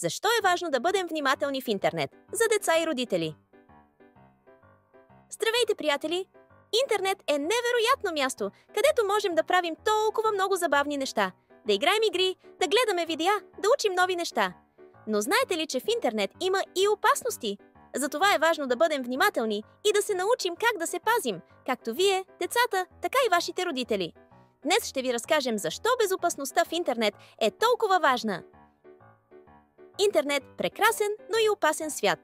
Защо е важно да бъдем внимателни в интернет за деца и родители? Здравейте, приятели! Интернет е невероятно място, където можем да правим толкова много забавни неща. Да играем игри, да гледаме видеа, да учим нови неща. Но знаете ли, че в интернет има и опасности? Затова е важно да бъдем внимателни и да се научим как да се пазим, както вие, децата, така и вашите родители. Днес ще ви разкажем защо безопасността в интернет е толкова важна. Интернет – прекрасен, но и опасен свят.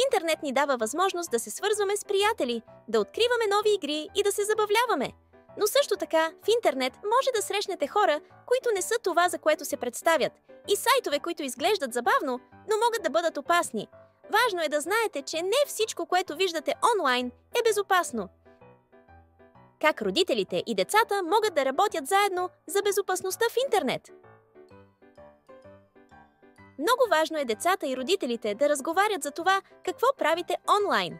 Интернет ни дава възможност да се свързваме с приятели, да откриваме нови игри и да се забавляваме. Но също така в интернет може да срещнете хора, които не са това, за което се представят, и сайтове, които изглеждат забавно, но могат да бъдат опасни. Важно е да знаете, че не всичко, което виждате онлайн, е безопасно. Как родителите и децата могат да работят заедно за безопасността в интернет? Много важно е децата и родителите да разговарят за това какво правите онлайн.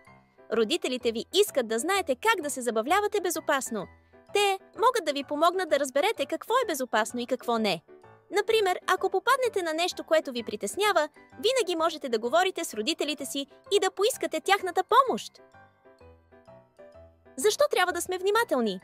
Родителите ви искат да знаете как да се забавлявате безопасно. Те могат да ви помогнат да разберете какво е безопасно и какво не. Например, ако попаднете на нещо, което ви притеснява, винаги можете да говорите с родителите си и да поискате тяхната помощ. Защо трябва да сме внимателни?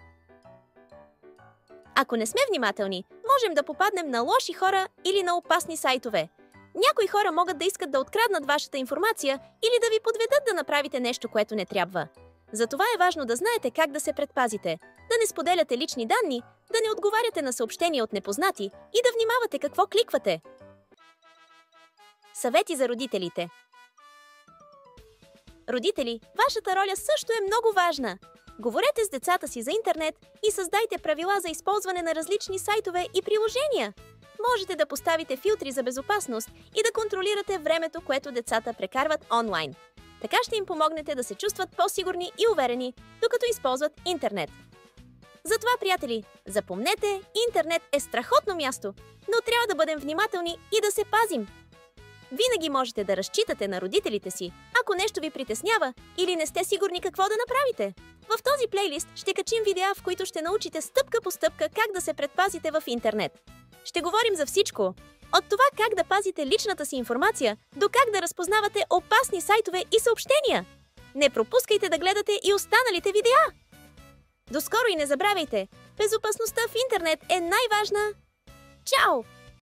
Ако не сме внимателни, можем да попаднем на лоши хора или на опасни сайтове. Някои хора могат да искат да откраднат вашата информация или да ви подведат да направите нещо, което не трябва. Затова е важно да знаете как да се предпазите, да не споделяте лични данни, да не отговаряте на съобщения от непознати и да внимавате какво кликвате. Съвети за родителите. Родители, вашата роля също е много важна. Говорете с децата си за интернет и създайте правила за използване на различни сайтове и приложения. Можете да поставите филтри за безопасност и да контролирате времето, което децата прекарват онлайн. Така ще им помогнете да се чувстват по-сигурни и уверени, докато използват интернет. Затова, приятели, запомнете, интернет е страхотно място, но трябва да бъдем внимателни и да се пазим. Винаги можете да разчитате на родителите си, ако нещо ви притеснява или не сте сигурни какво да направите. В този плейлист ще качим видеа, в които ще научите стъпка по стъпка как да се предпазите в интернет. Ще говорим за всичко. От това как да пазите личната си информация, до как да разпознавате опасни сайтове и съобщения. Не пропускайте да гледате и останалите видеа! До скоро и не забравяйте, безопасността в интернет е най-важна! Чао!